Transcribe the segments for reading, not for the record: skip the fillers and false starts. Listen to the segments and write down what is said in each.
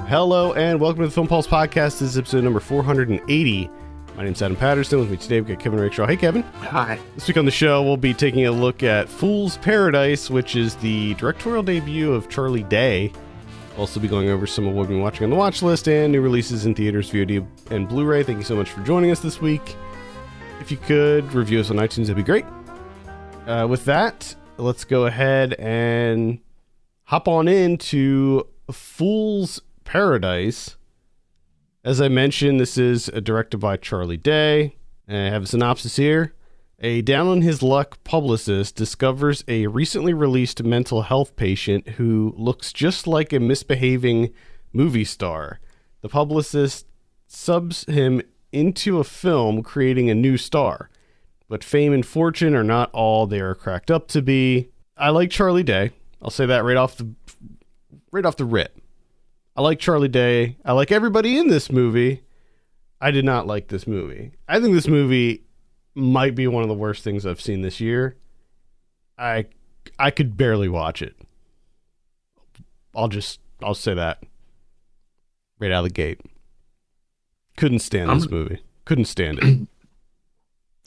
Hello and welcome to the Film Pulse Podcast. This is episode number 480. My name's Adam Patterson. With me today, we've got Kevin Rakestraw. Hey, Kevin. Hi. This week on the show, we'll be taking a look at Fool's Paradise, which is the directorial debut of Charlie Day. We'll also be going over some of what we've been watching on the watch list and new releases in theaters, VOD, and Blu-ray. Thank you so much for joining us this week. If you could review us on iTunes, that'd be great. With that, let's go ahead and hop on into Fool's Paradise. As I mentioned, this is directed by Charlie Day. I have a synopsis here. A down-on-his-luck publicist discovers a recently released mental health patient who looks just like a misbehaving movie star. The publicist subs him into a film, creating a new star. But fame and fortune are not all they are cracked up to be. I like Charlie Day. I'll say that right off the rip. I like Charlie Day. I like everybody in this movie. I did not like this movie. I think this movie might be one of the worst things I've seen this year. I could barely watch it. I'll say that right out of the gate. Couldn't stand this movie. Couldn't stand it.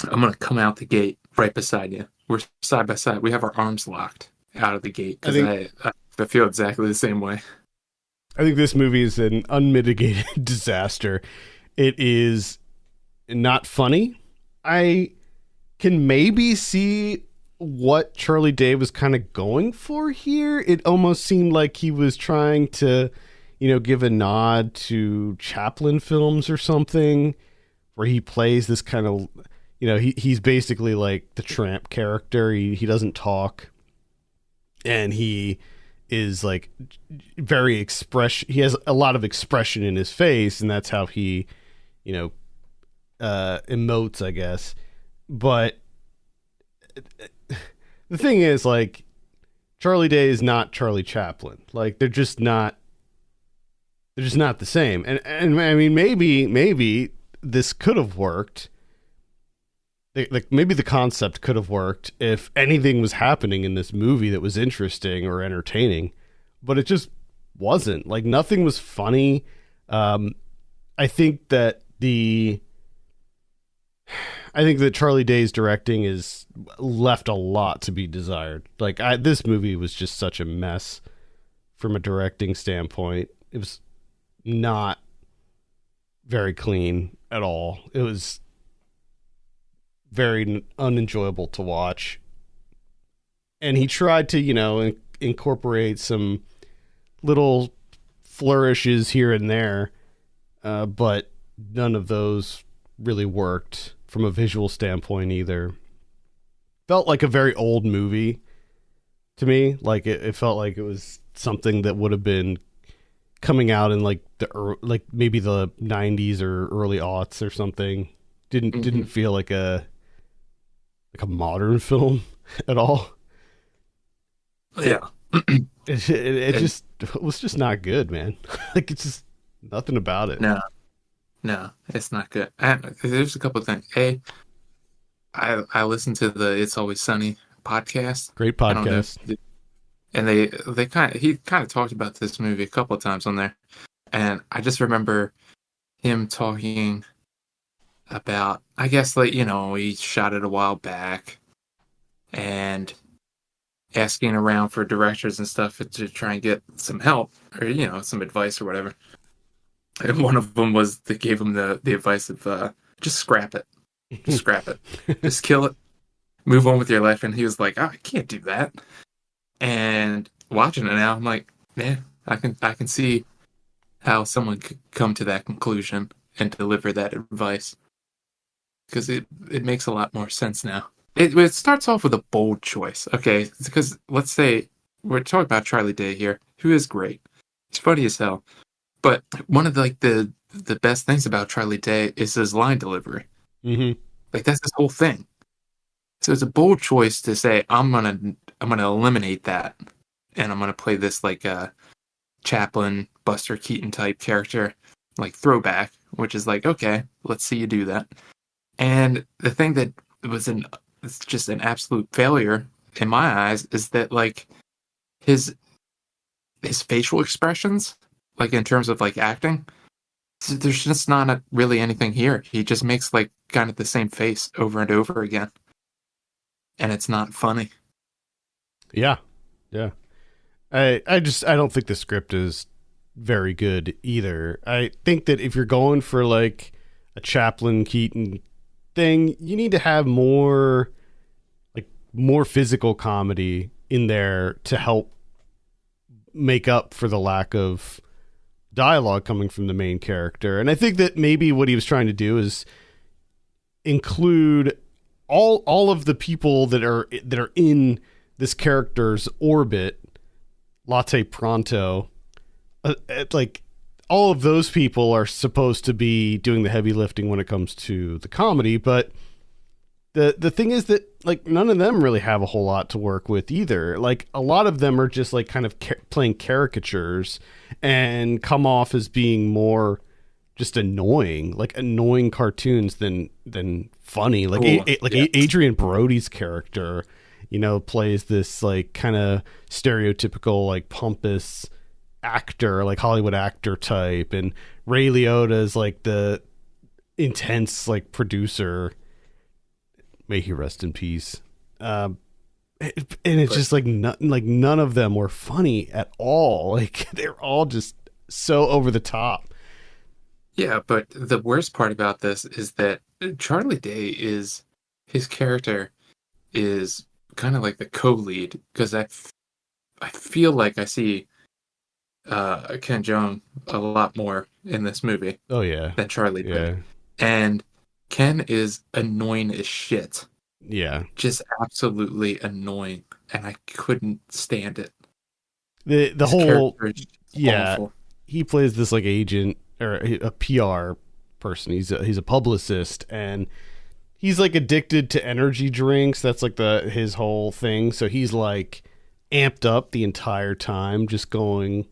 I'm going to come out the gate right beside you. We're side by side. We have our arms locked out of the gate because I feel exactly the same way. I think this movie is an unmitigated disaster. It is not funny. I can maybe see what Charlie Day was kind of going for here. It almost seemed like he was trying to, give a nod to Chaplin films or something, where he plays this kind of, he's basically like the tramp character. He doesn't talk, and he is like very he has a lot of expression in his face, and that's how he, emotes, I guess. But the thing is, like, Charlie Day is not Charlie Chaplin. Like, they're just not the same. And I mean, maybe this could have worked. Like, maybe the concept could have worked if anything was happening in this movie that was interesting or entertaining, but it just wasn't. Like, nothing was funny. I think that Charlie Day's directing is left a lot to be desired. Like, this movie was just such a mess from a directing standpoint. It was not very clean at all. It was very unenjoyable to watch. And he tried to, incorporate some little flourishes here and there, but none of those really worked from a visual standpoint either. Felt like a very old movie to me. Like, it felt like it was something that would have been coming out in maybe the 90s or early aughts or something. Didn't feel like a modern film at all. Yeah. It was just not good, man. Like, it's just nothing about it. No, it's not good. There's a couple of things. I listened to the It's Always Sunny podcast. Great podcast. And he kind of talked about this movie a couple of times on there. And I just remember him talking about, I guess, he shot it a while back and asking around for directors and stuff to try and get some help or, some advice or whatever. And one of them they gave him the advice of, just scrap it. Just scrap it. Just kill it. Move on with your life. And he was like, I can't do that. And watching it now, I'm like, yeah, I can see how someone could come to that conclusion and deliver that advice. Because it makes a lot more sense now. It starts off with a bold choice, okay? Because let's say we're talking about Charlie Day here, who is great. He's funny as hell. But one of the best things about Charlie Day is his line delivery. Mm-hmm. Like, that's his whole thing. So it's a bold choice to say, I'm gonna eliminate that, and I'm gonna play this like a Chaplin, Buster Keaton type character, like throwback, which is like, okay, let's see you do that. And the thing that it's just an absolute failure in my eyes is that, like, his facial expressions, like in terms of like acting, there's just not really anything here. He just makes like kind of the same face over and over again, and it's not funny. Yeah. Yeah. I don't think the script is very good either. I think that if you're going for like a Chaplin Keaton thing, you need to have more physical comedy in there to help make up for the lack of dialogue coming from the main character. And I think that maybe what he was trying to do is include all of the people that are in this character's orbit, Latte Pronto, like all of those people are supposed to be doing the heavy lifting when it comes to the comedy, but the thing is that like none of them really have a whole lot to work with either. Like a lot of them are just like kind of playing caricatures and come off as being more just annoying, like annoying cartoons than funny. Like Adrian Brody's character, you know, plays this like kind of stereotypical like pompous actor, like Hollywood actor type, and Ray Liotta is like the intense like producer. May he rest in peace. And it's just like none of them were funny at all. Like they're all just so over the top. Yeah, but the worst part about this is that Charlie Day his character is kind of like the co-lead, because I feel like I see Ken Jeong a lot more in this movie. Oh yeah, than Charlie Day, and Ken is annoying as shit. Yeah, just absolutely annoying, and I couldn't stand it. The whole awful. He plays this like agent or a PR person. He's a publicist, and he's like addicted to energy drinks. That's like his whole thing. So he's like amped up the entire time, just going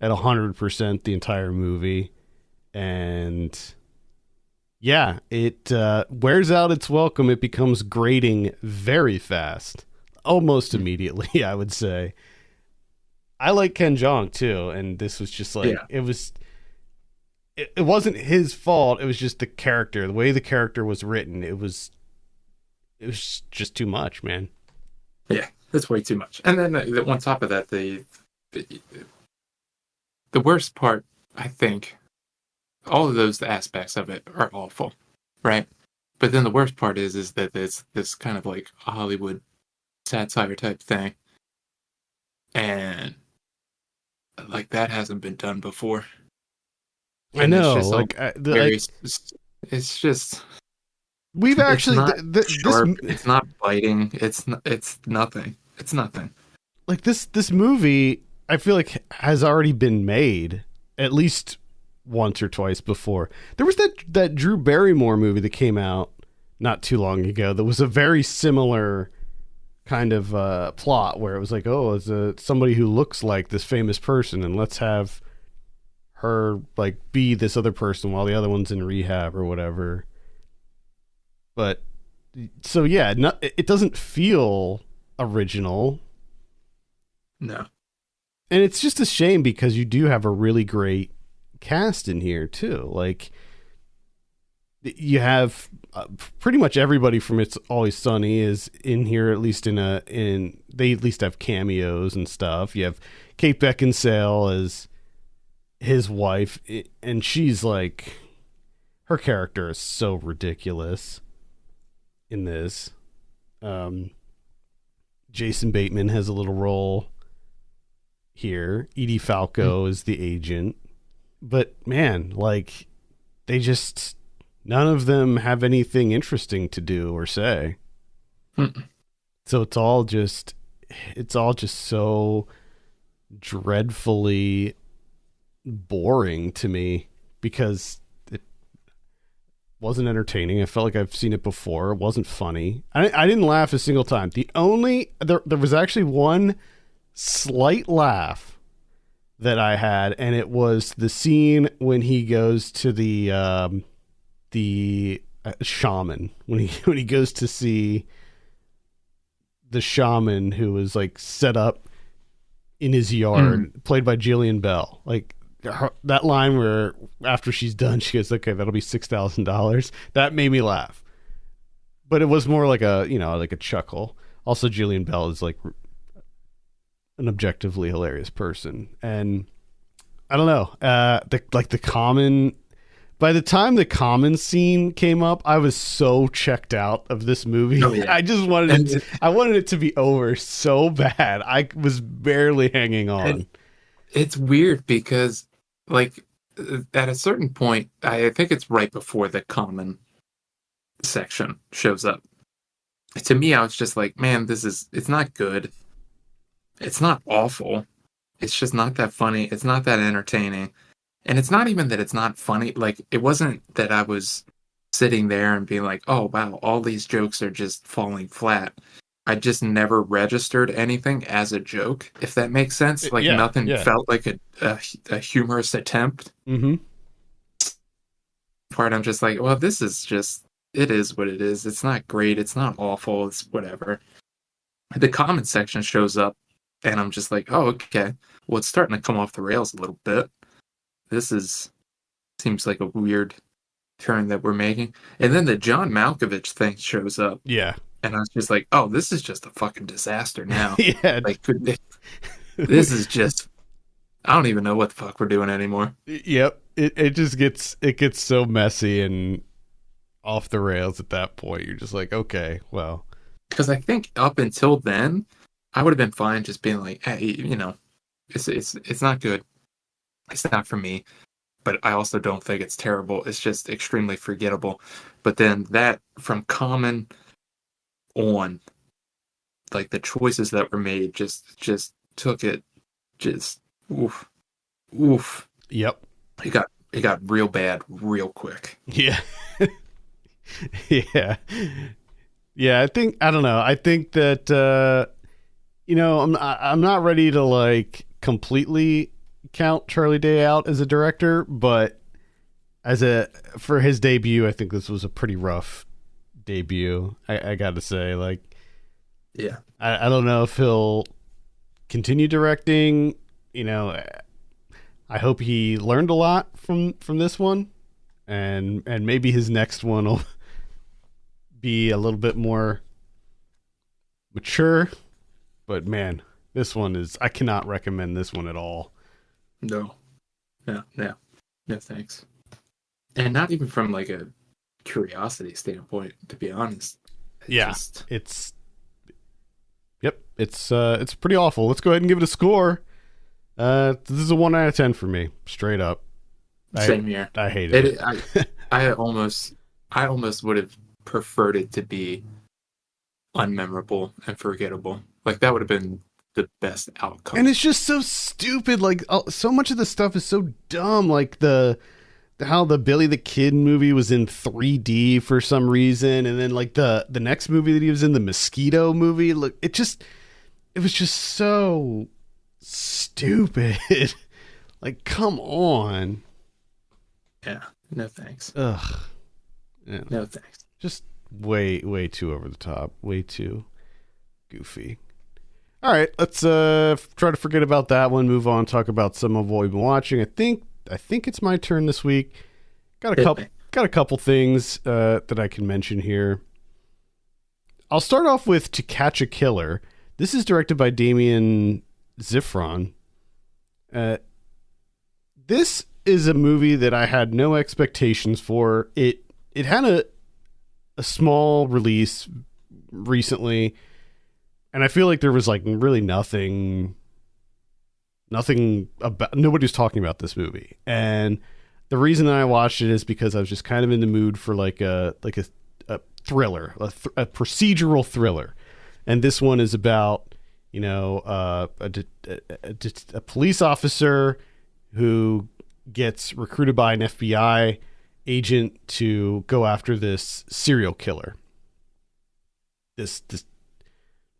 at 100% the entire movie, and yeah, it wears out its welcome. It becomes grating very fast, almost immediately, I would say. I like Ken Jeong too, and this was just like it wasn't his fault. It was just the character, the way the character was written. It was just too much, man. Yeah, that's way too much. And then on top of that, the worst part, I think, all of those aspects of it are awful, right? But then the worst part is that it's this kind of like a Hollywood satire type thing, and like that hasn't been done before. And I know, it's just it's just we've actually it's not biting. It's nothing. It's nothing. Like this movie, I feel like has already been made at least once or twice before. There was that Drew Barrymore movie that came out not too long ago that was a very similar kind of plot, where it was like, oh, it's somebody who looks like this famous person, and let's have her like be this other person while the other one's in rehab or whatever. But so yeah, it doesn't feel original. No. And it's just a shame because you do have a really great cast in here too. Like you have pretty much everybody from It's Always Sunny is in here, at least they at least have cameos and stuff. You have Kate Beckinsale as his wife, and she's like, her character is so ridiculous in this. Jason Bateman has a little role here. Edie Falco is the agent. But man, like none of them have anything interesting to do or say. So it's all just so dreadfully boring to me because it wasn't entertaining. I felt like I've seen it before. It wasn't funny. I didn't laugh a single time. There was actually one slight laugh that I had, and it was the scene when he goes to the shaman, when he goes to see the shaman who was like set up in his yard, played by Jillian Bell. Like that line where after she's done, she goes, "Okay, that'll be $6,000." That made me laugh, but it was more like a chuckle. Also, Jillian Bell is like an objectively hilarious person, and I don't know, the Common. By the time the Common scene came up, I was so checked out of this movie. Oh, yeah. I just wanted I wanted it to be over so bad. I was barely hanging on. It's weird because, like, at a certain point, I think it's right before the Common section shows up. To me, I was just like, man, it's not good. It's not awful. It's just not that funny. It's not that entertaining. And it's not even that it's not funny. Like, it wasn't that I was sitting there and being like, oh, wow, all these jokes are just falling flat. I just never registered anything as a joke, if that makes sense. Like, nothing felt like a humorous attempt. Mm-hmm. Part, I'm just like, well, this is just, it is what it is. It's not great. It's not awful. It's whatever. The comment section shows up, and I'm just like, oh, okay. Well, it's starting to come off the rails a little bit. Seems like a weird turn that we're making. And then the John Malkovich thing shows up. Yeah. And I was just like, oh, this is just a fucking disaster now. Yeah. Like, this is just, I don't even know what the fuck we're doing anymore. Yep. It just gets so messy and off the rails at that point. You're just like, okay, well. Because I think up until then, I would have been fine just being like, hey, it's not good. It's not for me. But I also don't think it's terrible. It's just extremely forgettable. But then that, from Common on, like, the choices that were made just took it, oof. Yep. It got real bad real quick. Yeah. Yeah. Yeah, I don't know. I think that I'm not ready to like completely count Charlie Day out as a director, but for his debut, I think this was a pretty rough debut. I got to say, like, yeah, I don't know if he'll continue directing. I hope he learned a lot from this one, and maybe his next one will be a little bit more mature. But man, this one I cannot recommend this one at all. No, thanks. And not even from like a curiosity standpoint, to be honest. It's pretty awful. Let's go ahead and give it a score. This is a 1 out of 10 for me, straight up. Same here. I hated it. I almost would have preferred it to be unmemorable and forgettable. Like, that would have been the best outcome. And it's just so stupid. Like, so much of the stuff is so dumb. Like how the Billy the Kid movie was in 3D for some reason, and then like the next movie that he was in, the Mosquito movie, look, it was just so stupid. Like, come on. Yeah, no thanks. Ugh. Yeah. No thanks. Just way too over the top, way too goofy. All right, let's try to forget about that one, move on, talk about some of what we've been watching. I think it's my turn this week. Got a couple things that I can mention here. I'll start off with To Catch a Killer. This is directed by Damien Zifron. This is a movie that I had no expectations for. It had a small release recently, and I feel like there was like really nothing about, nobody's talking about this movie. And the reason that I watched it is because I was just kind of in the mood for like a thriller, a procedural thriller. And this one is about, a police officer who gets recruited by an FBI agent to go after this serial killer. This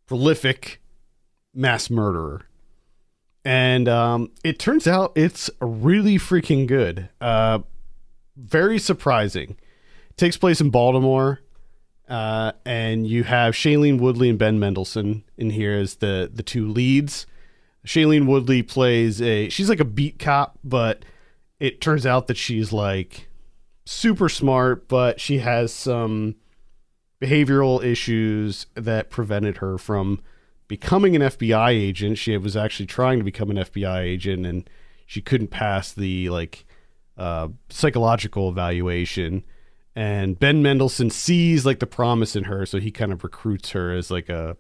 prolific mass murderer. And it turns out it's really freaking good. Very surprising. It takes place in Baltimore. And you have Shailene Woodley and Ben Mendelsohn in here as the two leads. Shailene Woodley plays she's like a beat cop, but it turns out that she's like super smart, but she has some behavioral issues that prevented her from becoming an FBI agent. She was actually trying to become an FBI agent, and she couldn't pass the like psychological evaluation. And Ben Mendelsohn sees like the promise in her, so he kind of recruits her as like a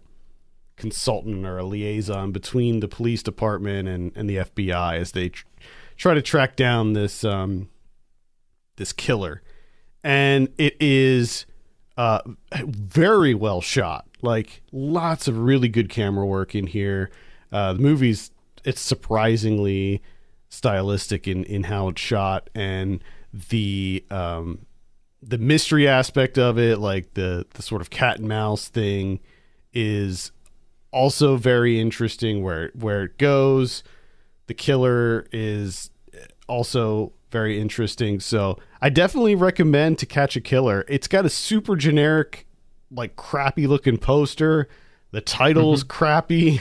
consultant or a liaison between the police department and the FBI as they try to track down this this killer. And it is very well shot, like lots of really good camera work in here. The movie's, it's surprisingly stylistic in how it's shot, and the mystery aspect of it, like the sort of cat and mouse thing, is also very interesting. Where it goes, the killer is also very interesting. So I definitely recommend To Catch a Killer. It's got a super generic, like crappy looking poster. The title's crappy.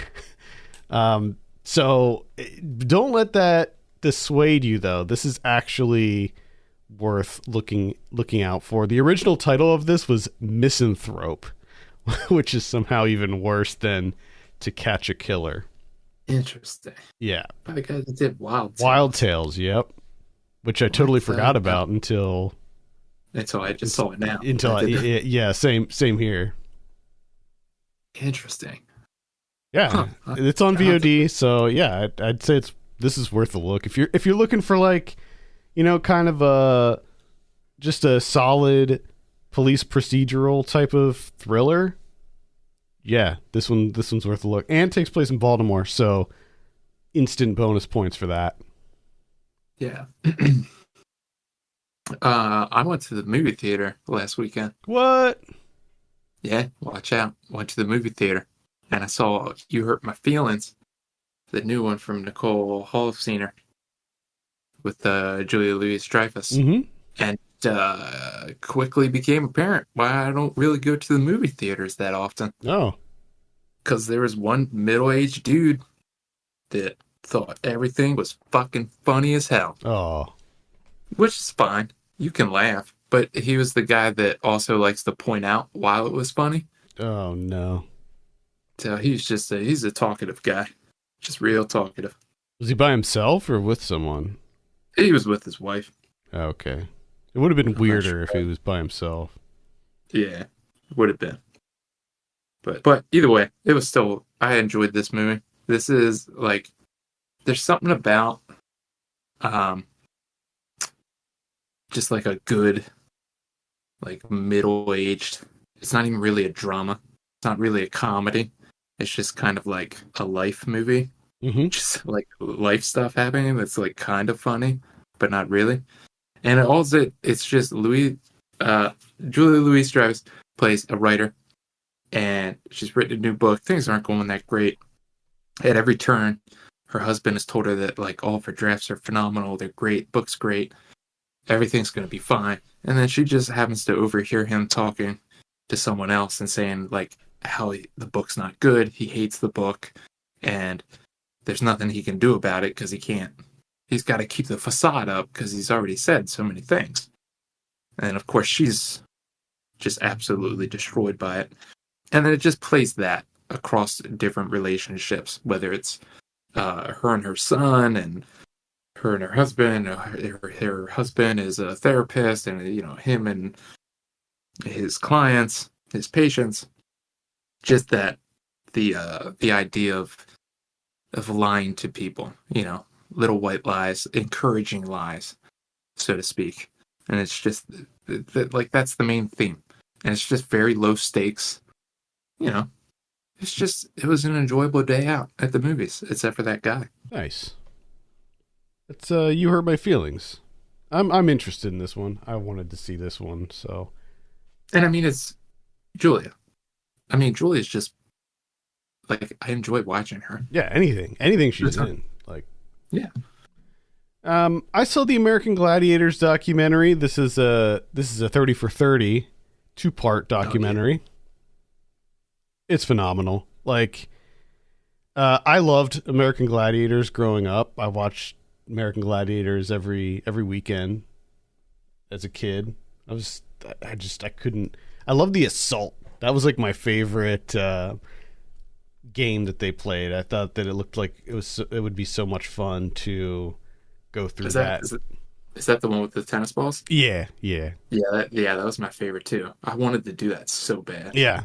So don't let that dissuade you, though. This is actually worth looking out for. The original title of this was Misanthrope, which is somehow even worse than To Catch a Killer. Interesting. Yeah. By the guy that did Wild Tales. Wild Tales, yep. Which I totally forgot about until I just saw it now. Yeah, same here. Interesting. Yeah, it's on VOD, so yeah, I'd say this is worth a look if you're looking for like, you know, kind of just a solid police procedural type of thriller. Yeah, this one's worth a look, and takes place in Baltimore, so instant bonus points for that. Yeah. I went to the movie theater last weekend. What? Yeah, watch out. Went to the movie theater, and I saw You Hurt My Feelings, the new one from Nicole Holofcener with Julia Louis-Dreyfus. Mm-hmm. And quickly became apparent why I don't really go to the movie theaters that often. Oh. Because there was one middle-aged dude that thought everything was fucking funny as hell. Oh. Which is fine. You can laugh. But he was the guy that also likes to point out while it was funny. Oh, no. So he's a talkative guy. Just real talkative. Was he by himself or with someone? He was with his wife. Okay. It would have been weirder if he was by himself. Yeah, it would have been. But either way, it was still, I enjoyed this movie. This is like, there's something about just like a good, like middle-aged, it's not even really a drama. It's not really a comedy. It's just kind of like a life movie. Mm-hmm. Just like life stuff happening that's like kind of funny, but not really. And it's just Julia Louis-Dreyfus plays a writer, and she's written a new book. Things aren't going that great. At every turn, her husband has told her that like all of her drafts are phenomenal, they're great, book's great, everything's going to be fine. And then she just happens to overhear him talking to someone else and saying like how the book's not good, he hates the book, and there's nothing he can do about it because he can't. He's got to keep the facade up because he's already said so many things. And of course, she's just absolutely destroyed by it. And then it just plays that across different relationships, whether it's her and her son, and her and her husband. Her husband is a therapist, and you know him and his clients, his patients. Just that the idea of lying to people, you know, little white lies, encouraging lies, so to speak. And it's just like that's the main theme, and it's just very low stakes. You know, it was an enjoyable day out at the movies, except for that guy. Nice. It's You Hurt My Feelings. I'm interested in this one. I wanted to see this one, so. And I mean, it's Julia. I mean, Julia's just like, I enjoy watching her. Yeah, anything she's in, like. Yeah. I saw the American Gladiators documentary. This is a 30 for 30 2-part documentary. Oh, yeah. It's phenomenal. Like, I loved American Gladiators growing up. I watched American Gladiators every weekend as a kid. I couldn't. I love the assault. That was like my favorite game that they played. I thought that it looked like it would be so much fun to go through that. Is that the one with the tennis balls? Yeah. That was my favorite too. I wanted to do that so bad. Yeah.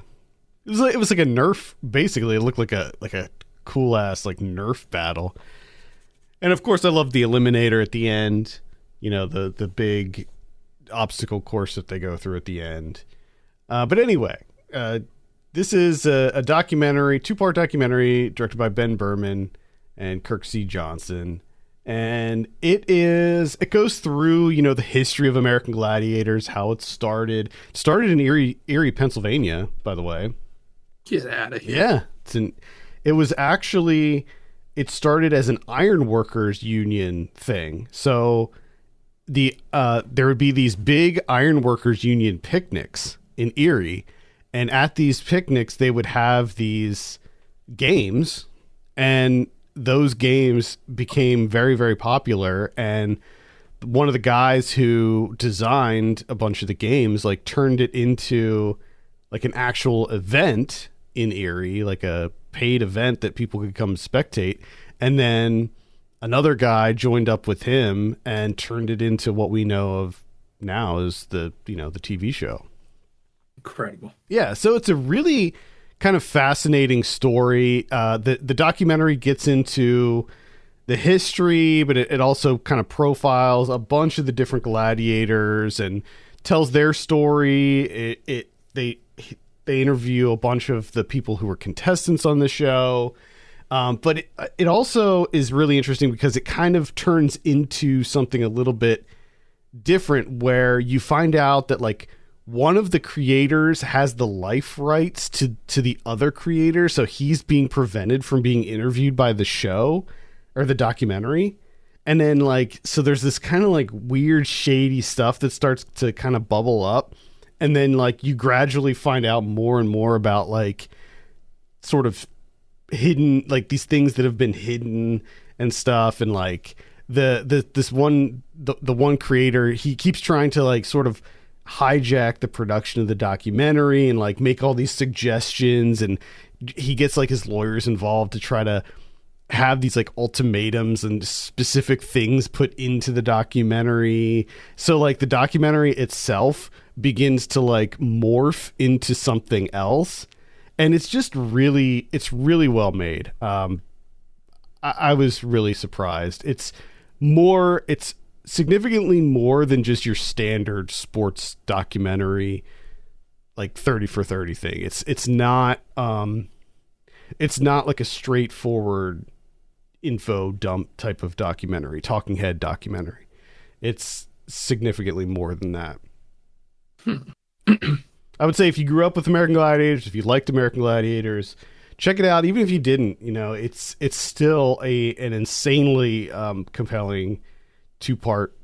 It was like a Nerf. Basically, it looked like a cool ass like Nerf battle. And of course, I love the Eliminator at the end. You know, the big obstacle course that they go through at the end. But anyway, this is a documentary, 2-part documentary directed by Ben Berman and Kirk C. Johnson. And it goes through, you know, the history of American Gladiators, how it started. It started in Erie, Pennsylvania, by the way. Get out of here. Yeah. It started as an ironworkers union thing. So there would be these big ironworkers union picnics in Erie. And at these picnics, they would have these games, and those games became very, very popular. And one of the guys who designed a bunch of the games, like, turned it into like an actual event in Erie, like a paid event that people could come spectate. And then another guy joined up with him and turned it into what we know of now as the TV show. Incredible. Yeah. So it's a really kind of fascinating story. The documentary gets into the history, but it also kind of profiles a bunch of the different gladiators and tells their story. They interview a bunch of the people who were contestants on the show. But it also is really interesting because it kind of turns into something a little bit different, where you find out that, like, one of the creators has the life rights to the other creator. So he's being prevented from being interviewed by the show or the documentary. And then, like, so there's this kind of like weird, shady stuff that starts to kind of bubble up. And then, like, you gradually find out more and more about, like, sort of hidden, like, these things that have been hidden and stuff. And, like, the one creator, he keeps trying to, like, sort of hijack the production of the documentary and, like, make all these suggestions. And he gets, like, his lawyers involved to try to have these, like, ultimatums and specific things put into the documentary. So, like, the documentary itself begins to, like, morph into something else, and it's really well made. I was really surprised. It's significantly more than just your standard sports documentary, like 30 for 30 thing. It's not like a straightforward info dump type of documentary, talking head documentary. It's significantly more than that. I would say if you grew up with American Gladiators, if you liked American Gladiators, check it out. Even if you didn't, you know, it's still an insanely compelling 2-part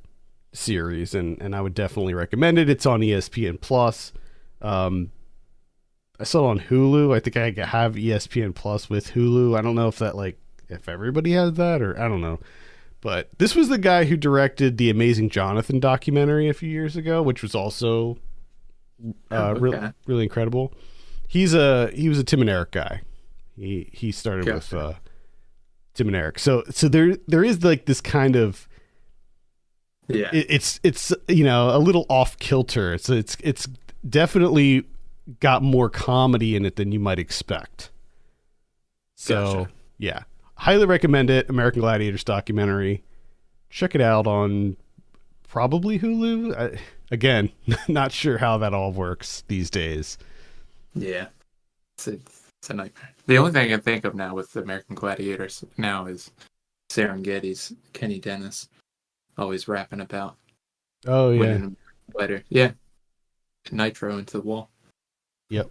series, and I would definitely recommend it. It's on ESPN Plus. I saw it on Hulu. I think I have ESPN Plus with Hulu. I don't know if everybody has that, or I don't know. But this was the guy who directed the Amazing Jonathan documentary a few years ago, which was also really incredible. He was a Tim and Eric guy. He started with Tim and Eric. So there is, like, this kind of, yeah. It's you know, a little off kilter. It's definitely got more comedy in it than you might expect. So yeah, highly recommend it. American Gladiators documentary. Check it out on probably Hulu. Again, not sure how that all works these days. Yeah, it's a nightmare. The only thing I can think of now with American Gladiators now is Serengeti's Kenny Dennis, always rapping about. Oh yeah, later. Yeah, Nitro into the wall. Yep.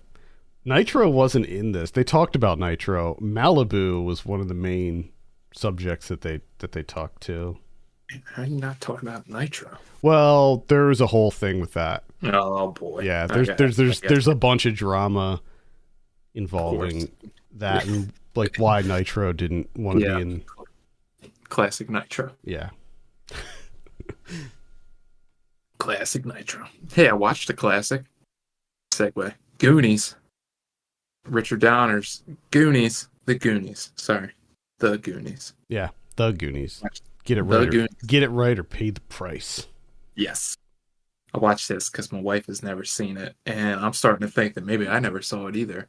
Nitro wasn't in this. They talked about Nitro. Malibu was one of the main subjects that they talked to. How are you not talking about Nitro? Well, there's a whole thing with that. Oh boy. Yeah, there's a bunch of drama involving that and like why Nitro didn't want to Yeah. be in. Classic Nitro. Yeah. Classic Nitro. Hey, I watched a classic. Segue. Goonies. Richard Donner's Goonies. The Goonies. Sorry. The Goonies. Yeah. The Goonies. Get it The right. Goonies. Get it right or pay the price. Yes. I watched this because my wife has never seen it, and I'm starting to think that maybe I never saw it either.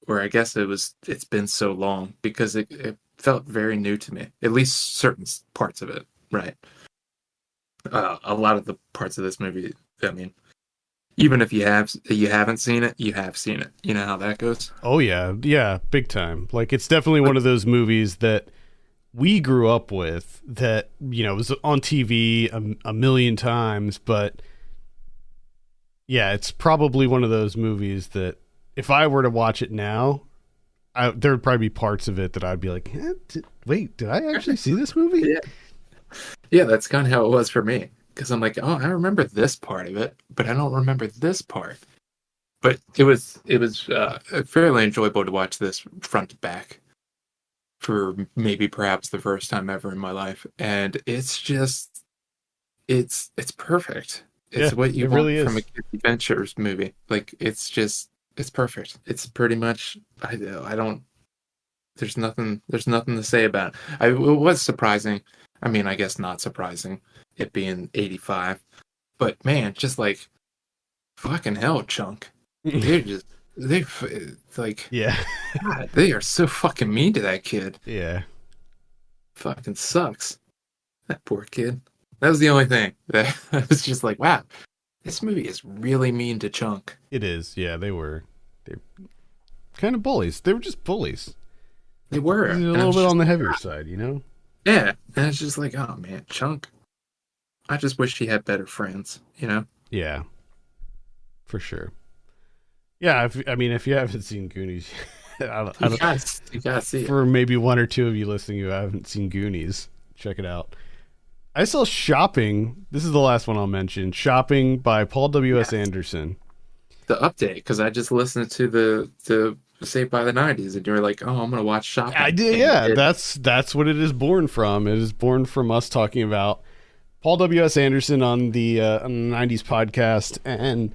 Or I guess it's been so long because it felt very new to me. At least certain parts of it, right? A lot of the parts of this movie, I mean, even if you haven't seen it, you have seen it. You know how that goes? Oh yeah, yeah, big time. Like it's definitely one of those movies that we grew up with that, was on TV a million times, but yeah, it's probably one of those movies that if I were to watch it now, there would probably be parts of it that I'd be like, wait, did I actually see this movie? Yeah. Yeah, that's kind of how it was for me. Because I'm like, oh, I remember this part of it, but I don't remember this part. But it was fairly enjoyable to watch this front to back for maybe perhaps the first time ever in my life. And it's just, it's perfect. It's what you want from a kid adventures movie. Like, it's perfect. It's pretty much, I don't, there's nothing to say about it. It was surprising. I mean, I guess not surprising, it being 85. But man, just like, fucking hell, Chunk. God, they are so fucking mean to that kid. Yeah. Fucking sucks. That poor kid. That was the only thing. That I was just like, wow, this movie is really mean to Chunk. It is. Yeah, they're kind of bullies. They were just bullies. They were. A little bit on the heavier side, Yeah, and it's just like, oh man, Chunk. I just wish he had better friends, Yeah, for sure. Yeah, if you haven't seen Goonies, you gotta see it. For maybe one or two of you listening who haven't seen Goonies, check it out. I saw Shopping. This is the last one I'll mention. Shopping by Paul W.S. Anderson. The update, because I just listened to the Saved by the 90s, and you were like, oh, I'm gonna watch Shopping. I did, yeah. That's what it is born from. It is born from us talking about Paul W.S. Anderson on the 90s podcast, and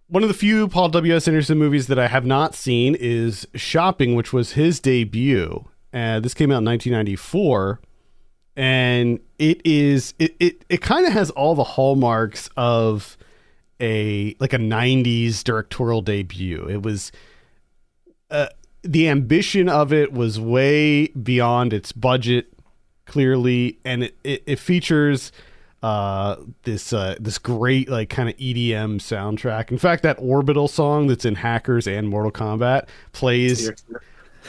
one of the few Paul W.S. Anderson movies that I have not seen is Shopping, which was his debut. This came out in 1994, and it kind of has all the hallmarks of a 90s directorial debut. It was the ambition of it was way beyond its budget, clearly, and it features this great kind of EDM soundtrack. In fact, that Orbital song that's in Hackers and Mortal Kombat plays.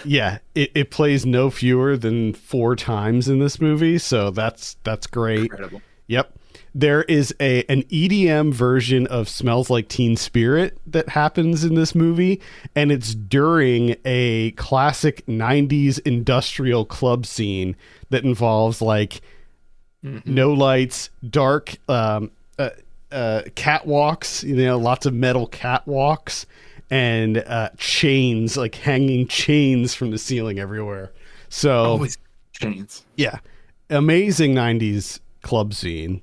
Yeah, it plays no fewer than 4 times in this movie, so that's great. Incredible. Yep. There is an EDM version of Smells Like Teen Spirit that happens in this movie, and it's during a classic 90s industrial club scene that involves no lights, dark catwalks, lots of metal catwalks, and chains, hanging chains from the ceiling everywhere. So always chains. Yeah. Amazing 90s club scene.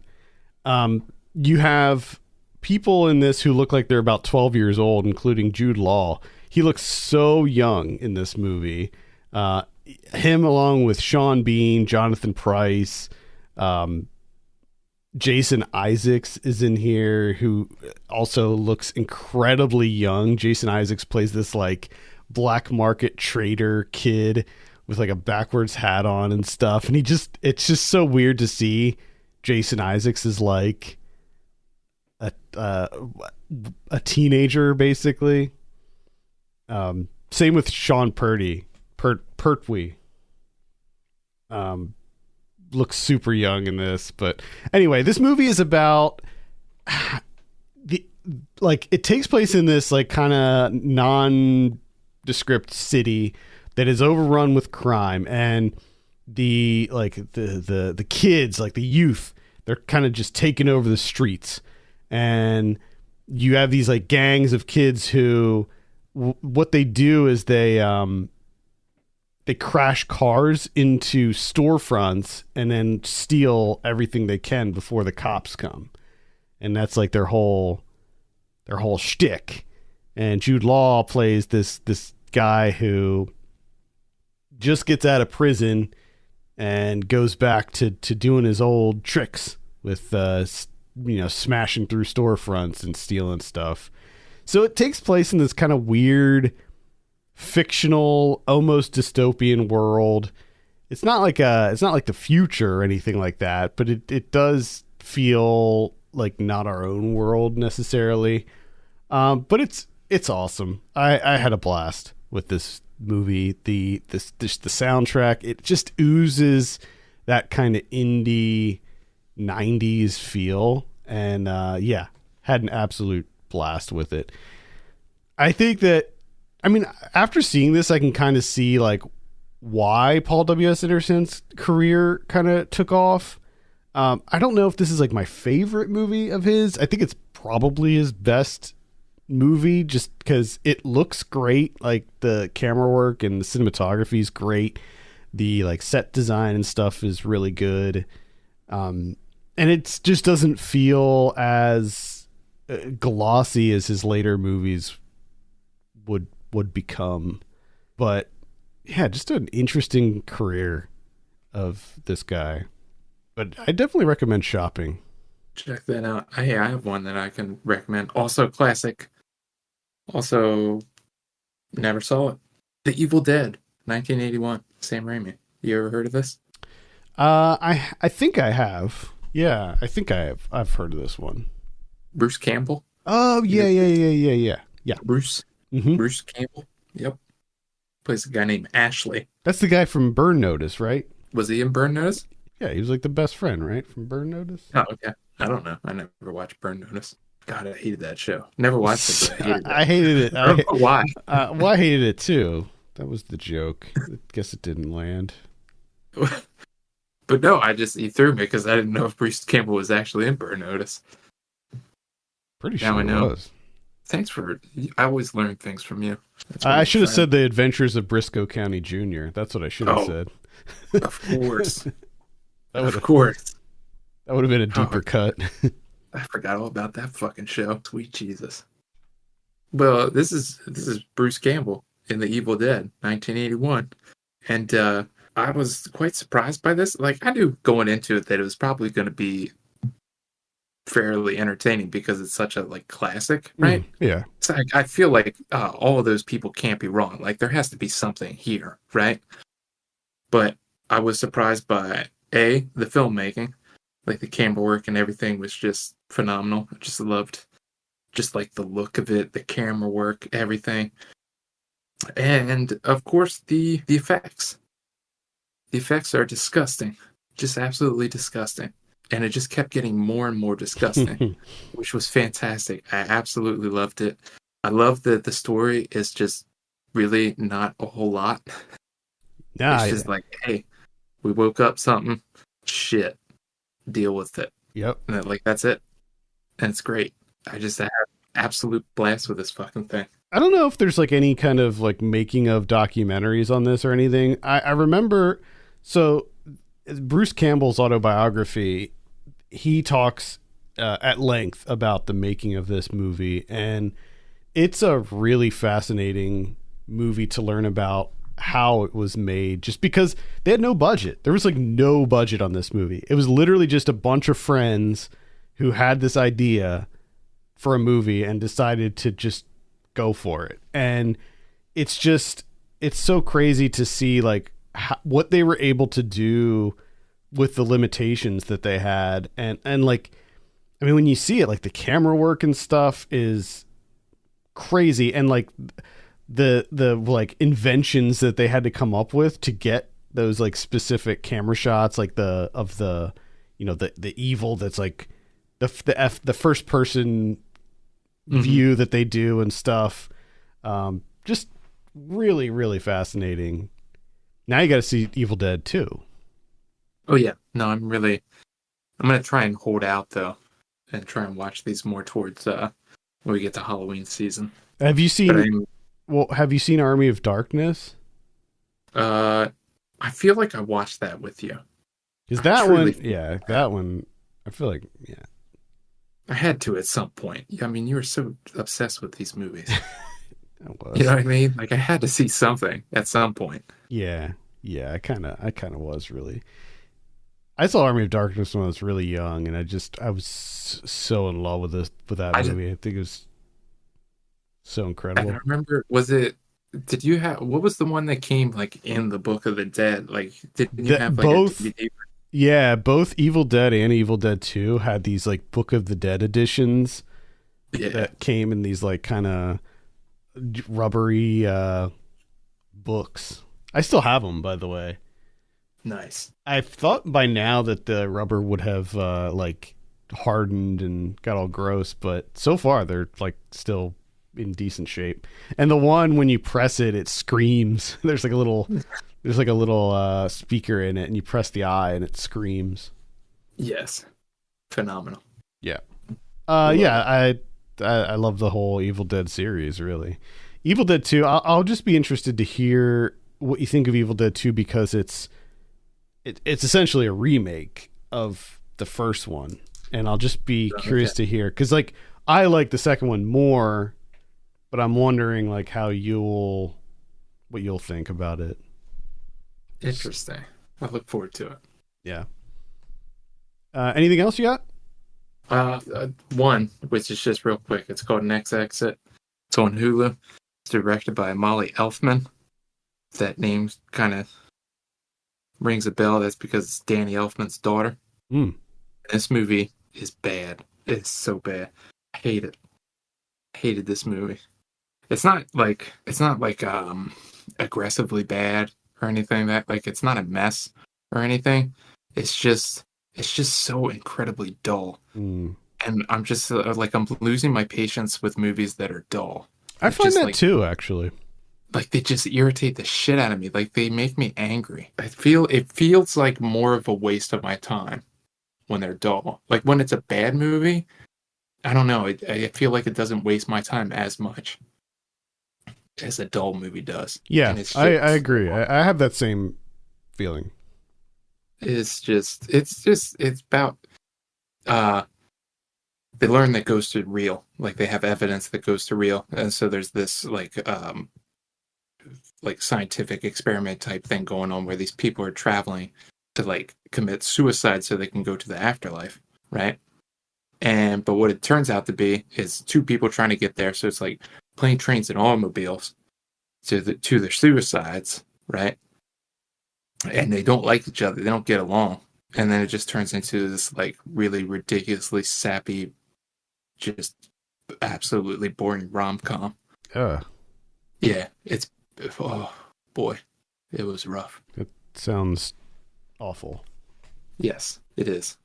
You have people in this who look like they're about 12 years old, including Jude Law. He looks so young in this movie. Him along with Sean Bean, Jonathan Pryce, Jason Isaacs is in here, who also looks incredibly young. Jason Isaacs plays this black market trader kid with a backwards hat on and stuff. And it's just so weird to see Jason Isaacs is a teenager, basically. Same with Sean Pertwee. Looks super young in this, but anyway, this movie is about it takes place in this kind of nondescript city that is overrun with crime, and the kids, the youth, they're kind of just taking over the streets, and you have these gangs of kids who what they do is they they crash cars into storefronts and then steal everything they can before the cops come. And that's like their whole shtick. And Jude Law plays this guy who just gets out of prison and goes back to doing his old tricks with smashing through storefronts and stealing stuff. So it takes place in this kind of weird, fictional, almost dystopian world. It's not like the future or anything like that, but it does feel like not our own world necessarily. But it's awesome. I had a blast with this movie. The soundtrack, it just oozes that kind of indie 90s feel, and had an absolute blast with it. I think that, I mean, after seeing this, I can kind of see like why Paul W.S. Anderson's career kind of took off. I don't know if this is like my favorite movie of his. I think it's probably his best movie just because it looks great. Like the camera work and the cinematography is great. The like set design and stuff is really good. And it just doesn't feel as glossy as his later movies would become. But yeah, just an interesting career of this guy. But I definitely recommend Shopping. Check that out. I have one that I can recommend. Also classic. Also, never saw it. The Evil Dead, 1981. Sam Raimi. You ever heard of this? I think I have. Yeah, I think I have. I've heard of this one. Bruce Campbell. Oh yeah. Bruce. Mm-hmm. Bruce Campbell. Yep. Plays a guy named Ashley. That's the guy from Burn Notice, right? Was he in Burn Notice? Yeah, he was like the best friend, right, from Burn Notice. Oh, okay. I don't know. I never watched Burn Notice. God, I hated that show. Never watched it, but I hated it. I don't know why. Well, I hated it too. That was the joke. I guess it didn't land. But no, he threw me because I didn't know if Bruce Campbell was actually in Burn Notice. Pretty sure now I know. It was. Thanks I always learn things from you. I should have said The Adventures of Briscoe County Jr. That's what I should have said. Of course. Of course. That would have been a deeper cut. I forgot all about that fucking show. Sweet Jesus. Well, this is Bruce Campbell in The Evil Dead, 1981. And I was quite surprised by this. Like, I knew going into it that it was probably going to be fairly entertaining because it's such a like classic, right? Yeah. It's like, I feel like all of those people can't be wrong. Like, there has to be something here, right? But I was surprised by the filmmaking. Like the camera work and everything was just phenomenal. I just loved just like the look of it, the camera work, everything. And of course the effects. The effects are disgusting. Just absolutely disgusting. And it just kept getting more and more disgusting, which was fantastic. I absolutely loved it. I love that the story is just really not a whole lot. It's just like, hey, we woke up something, shit, deal with it. Yep. And that's it. And it's great. I just had absolute blast with this fucking thing. I don't know if there's like any kind of like making of documentaries on this or anything. I remember, so Bruce Campbell's autobiography, he talks at length about the making of this movie, and it's a really fascinating movie to learn about how it was made, just because they had no budget. There was like no budget on this movie. It was literally just a bunch of friends who had this idea for a movie and decided to just go for it. And it's so crazy to see like what they were able to do with the limitations that they had. And like, I mean, when you see it, like the camera work and stuff is crazy. And like the like inventions that they had to come up with to get those like specific camera shots, like the evil that's like the first person view that they do and stuff. Just really, really fascinating. Now you got to see Evil Dead 2. Oh yeah. No, I'm going to try and hold out though and try and watch these more towards when we get to Halloween season. Have you seen Army of Darkness? Uh, I feel like I watched that with you. Because I that truly one, feel yeah, like that one, I feel like, yeah. I had to at some point. I mean, you were so obsessed with these movies. That You know was. what I mean? Like I had to see something at some point. Yeah, yeah, I kind of was really. I saw Army of Darkness when I was really young, and I was so in love with that I just movie. I think it was so and I incredible. remember, was it? Did you have what was the one that came like in the Book of the Dead? Like, didn't you That have like a both, DVD? yeah, both Evil Dead and Evil Dead 2 had these like Book of the Dead editions Yeah, that came in these like kind of rubbery books. I still have them, by the way. nice. I thought by now that the rubber would have like hardened and got all gross, but so far they're like still in decent shape. And the one when you press it, it screams. There's like a little speaker in it, and you press the eye and it screams. Yes, phenomenal. Yeah. Love Yeah. it. I love the whole Evil Dead series. Really, Evil Dead 2. I'll just be interested to hear what you think of Evil Dead 2 because it's essentially a remake of the first one, and I'll just be Okay, curious to hear because like I like the second one more, but I'm wondering like what you'll think about it. interesting. I look forward to it. Yeah. Anything else you got? One which is just real quick. It's called Next Exit. It's on Hulu. It's directed by Molly Elfman. That name kind of rings a bell. That's because it's Danny Elfman's daughter. Mm. This movie is bad. It's so bad. I hate it. I hated this movie. It's not like aggressively bad or anything that like it's not a mess or anything. It's just so incredibly dull. Mm. And I'm just like I'm losing my patience with movies that are dull. I Like find just that too, actually. like they just irritate the shit out of me. Like they make me angry. It feels like more of a waste of my time when they're dull. Like when it's a bad movie, I don't know. I feel like it doesn't waste my time as much as a dull movie does. Yeah, And it's I just, agree. I have that same feeling. it's about uh they learn that ghosts are real. Like they have evidence that ghosts are real, and so there's this like scientific experiment type thing going on where these people are traveling to like commit suicide so they can go to the afterlife, right? And but what it turns out to be is two people trying to get there. So it's like plane, trains, and automobiles to their suicides, right? And they don't like each other. They don't get along. And then it just turns into this like really ridiculously sappy, just absolutely boring rom com. Yeah, Yeah, oh boy, it was rough. it sounds awful. Yes, it is.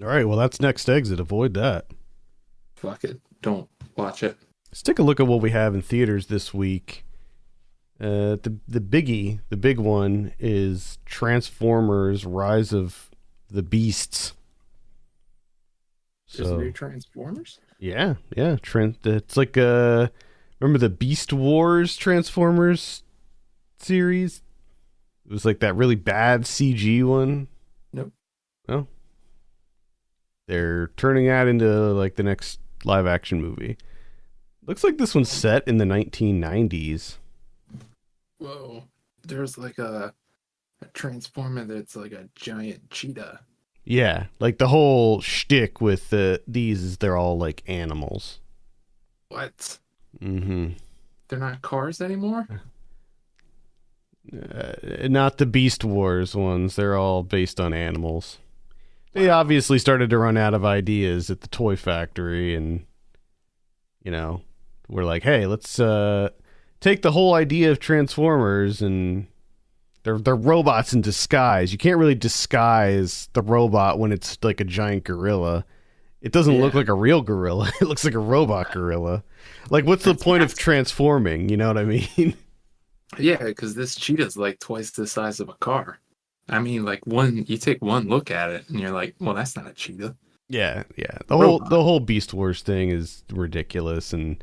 All right, well that's Next Exit. Avoid that. Fuck it. Don't watch it. Let's take a look at what we have in theaters this week. The big one is Transformers: Rise of the Beasts. There's new So Transformers? yeah, it's like remember the Beast Wars Transformers series? It was like that really bad CG one. Nope. Oh, they're turning that into like the next live action movie. Looks like this one's set in the 1990s. Whoa. There's like a Transformer that's like a giant cheetah. Yeah, like the whole shtick with these is they're all like animals. What? Mm-hmm. They're not cars anymore? Not the Beast Wars ones. They're all based on animals. They Wow. obviously started to run out of ideas at the toy factory, and you know, we're like, hey, let's take the whole idea of Transformers and they're robots in disguise. You can't really disguise the robot when it's like a giant gorilla. It doesn't look Yeah. like a real gorilla. It looks like a robot gorilla. Like, what's the point of transforming? You know what I mean? Yeah, because this cheetah's like twice the size of a car. I mean, like you take one look at it and you're like, well, that's not a cheetah. Yeah. Robot. The whole Beast Wars thing is ridiculous, and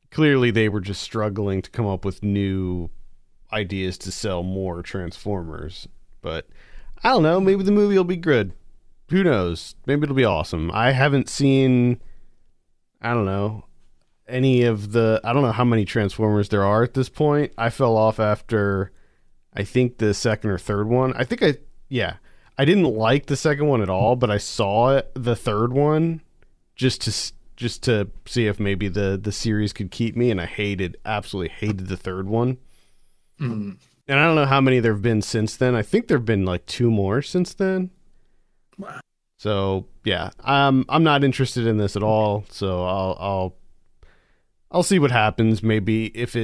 clearly they were just struggling to come up with new ideas to sell more Transformers. But I don't know. Maybe the movie will be good. Who knows? Maybe it'll be awesome. I haven't seen, I don't know, any of the, I don't know how many Transformers there are at this point. I fell off after, I think, the second or third one. I didn't like the second one at all, but I saw it, the third one, just to see if maybe the series could keep me, and I absolutely hated the third one. Mm. And I don't know how many there have been since then. I think there have been like 2 more since then. Wow. So yeah, I'm not interested in this at all. So I'll see what happens. Maybe if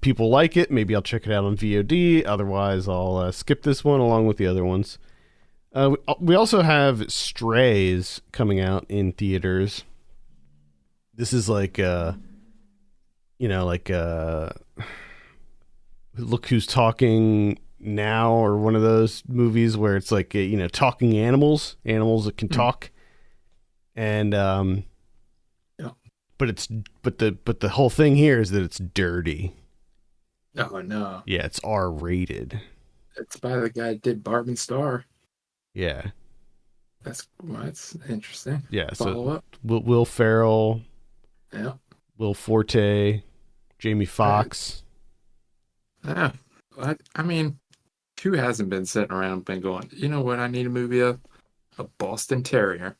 people like it, maybe I'll check it out on VOD. Otherwise, I'll skip this one along with the other ones. We also have Strays coming out in theaters. This is like Look Who's Talking Now, or one of those movies where it's like, talking animals that can talk. And yeah. but the whole thing here is that it's dirty. Oh no. Yeah, it's R-rated. It's by the guy who did Barb and Star. Yeah. That's interesting. Yeah, Follow up. Will Ferrell, Yeah. Will Forte, Jamie Foxx. Yeah. I mean, who hasn't been sitting around been going, you know what I need a movie of? A Boston Terrier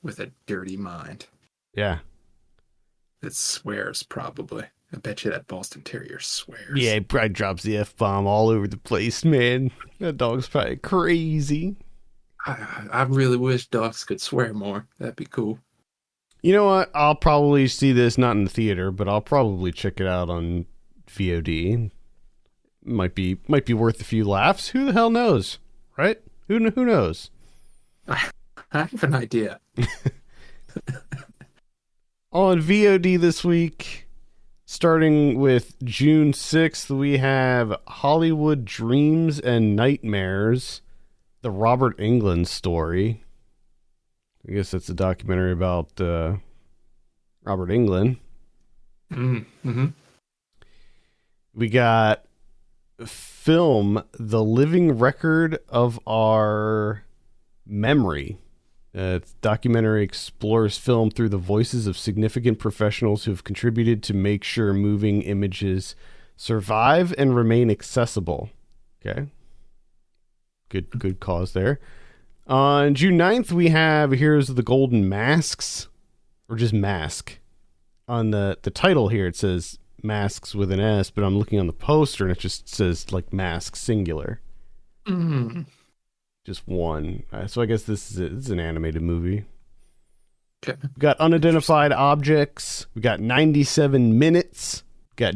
with a dirty mind. Yeah. That swears, probably. I bet you that Boston Terrier swears. Yeah, he probably drops the F-bomb all over the place, man. That dog's probably crazy. I really wish dogs could swear more. That'd be cool. You know what? I'll probably see this not in the theater, but I'll probably check it out on VOD. Might be worth a few laughs. Who the hell knows, right? Who knows? I have an idea. On VOD this week, starting with June 6th, we have Hollywood Dreams and Nightmares, the Robert Englund story. I guess that's a documentary about Robert Englund. Mm-hmm. We got film The Living Record of Our Memory. Documentary explores film through the voices of significant professionals who have contributed to make sure moving images survive and remain accessible. Okay. Good cause there. On June 9th, we have Heroes of the Golden Masks, or just Mask. On the title here, it says Masks with an S, but I'm looking on the poster and it just says like Mask singular. Mm. Just one. So I guess this is an animated movie. Okay. We got Unidentified Objects. We got 97 Minutes. We got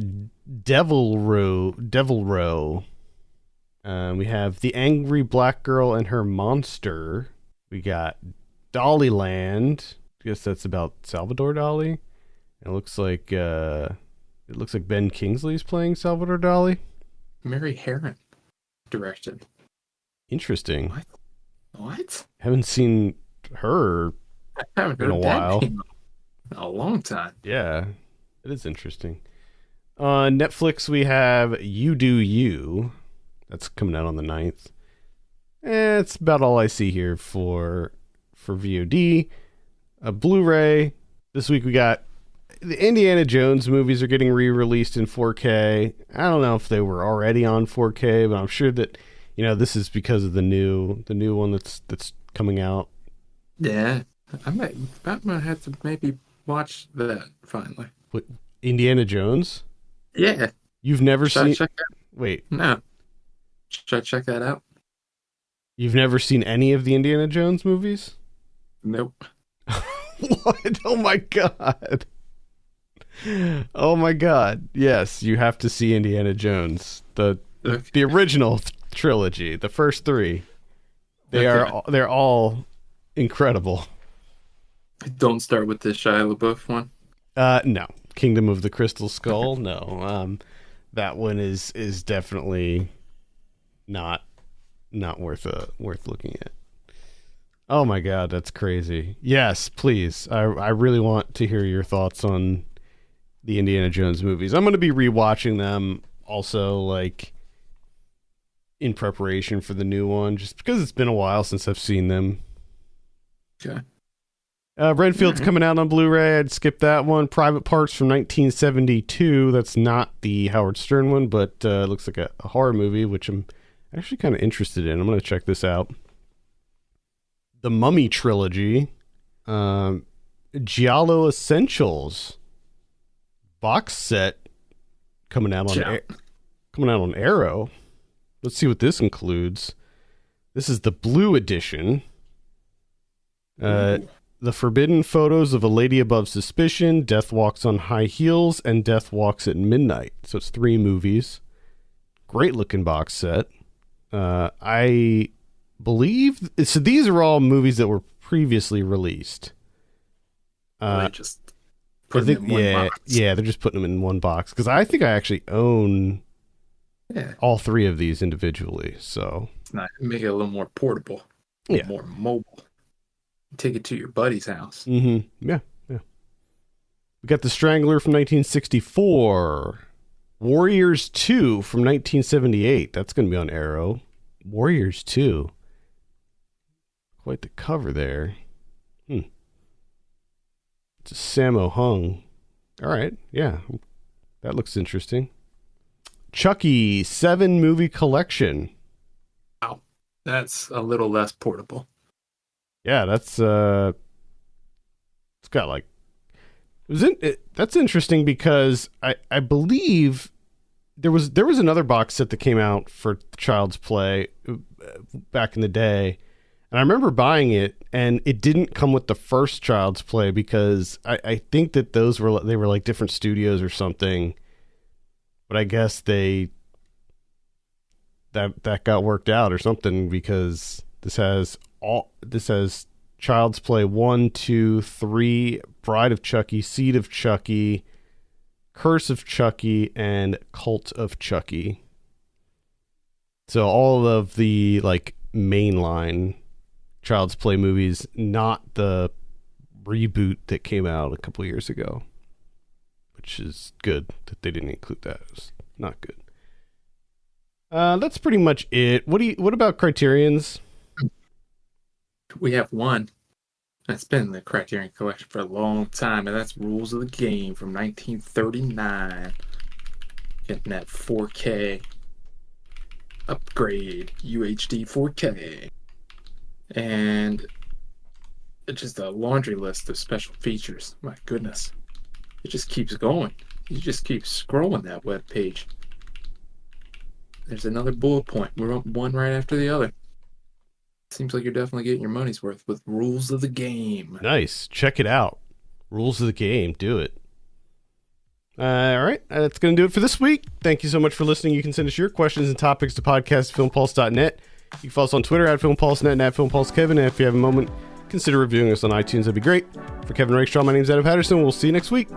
Devil Row. We have The Angry Black Girl and Her Monster. We got Dollyland. I guess that's about Salvador Dali. It looks like Ben Kingsley's playing Salvador Dali. Mary Herron directed. Interesting. What? Haven't seen her I haven't in a heard that while. name in a long time. Yeah, it is interesting. On Netflix, we have You Do You. That's coming out on the 9th. It's about all I see here for VOD. Blu-ray. This week we got the Indiana Jones movies are getting re-released in 4K. I don't know if they were already on 4K, but I'm sure that this is because of the new one that's coming out. Yeah, I might have to maybe watch that finally. What, Indiana Jones? Yeah. You've never seen? Check that? Wait. No. Should I check that out? You've never seen any of the Indiana Jones movies? Nope. What? Oh my god. Oh my god. Yes, you have to see Indiana Jones. The original trilogy, the first 3. They're all incredible. Don't start with the Shia LaBeouf one. No. Kingdom of the Crystal Skull. No. That one is definitely not worth looking at. Oh my god, that's crazy. Yes, please. I really want to hear your thoughts on the Indiana Jones movies. I'm going to be rewatching them also like in preparation for the new one, just because it's been a while since I've seen them. Okay. Renfield's coming out on Blu-ray. I'd skip that one. Private Parts from 1972. That's not the Howard Stern one, but it looks like a horror movie, which I'm actually kind of interested in. I'm going to check this out. The Mummy Trilogy. Giallo Essentials box set coming out on Arrow. Let's see what this includes. This is the Blue Edition. The Forbidden Photos of a Lady Above Suspicion, Death Walks on High Heels, and Death Walks at Midnight. So it's 3 movies. Great looking box set. I believe so. These are all movies that were previously released. They just put them in one box. Yeah, they're just putting them in one box because I think I actually own all 3 of these individually. So it's not make it a little more portable, more mobile. Take it to your buddy's house. Mm-hmm. Yeah. We got The Strangler from 1964. Warriors 2 from 1978. That's going to be on Arrow. Warriors 2. Quite the cover there. It's a Sammo Hung. All right. Yeah. That looks interesting. Chucky 7 movie collection. Wow. That's a little less portable. Yeah, that's it's got like that's interesting because I believe there was another box set that came out for Child's Play back in the day, and I remember buying it, and it didn't come with the first Child's Play because I think that they were like different studios or something, but I guess that got worked out or something because this has Child's Play 1, 2, 3, Bride of Chucky, Seed of Chucky, Curse of Chucky, and Cult of Chucky. So all of the like mainline Child's Play movies, not the reboot that came out a couple years ago, which is good that they didn't include that. It was not good. That's pretty much it. What about Criterion's? We have one that's been in the Criterion Collection for a long time, and that's Rules of the Game from 1939. Getting that 4K upgrade, UHD 4K. And it's just a laundry list of special features. My goodness. It just keeps going. You just keep scrolling that web page. There's another bullet point. We're up one right after the other. Seems like you're definitely getting your money's worth with Rules of the Game. Nice. Check it out. Rules of the Game. Do it. All right. That's going to do it for this week. Thank you so much for listening. You can send us your questions and topics to podcast@filmpulse.net. You can follow us on Twitter @FilmPulseNet and @FilmPulseKevin. And if you have a moment, consider reviewing us on iTunes. That'd be great. For Kevin Rakestraw, my name's Adam Patterson. We'll see you next week.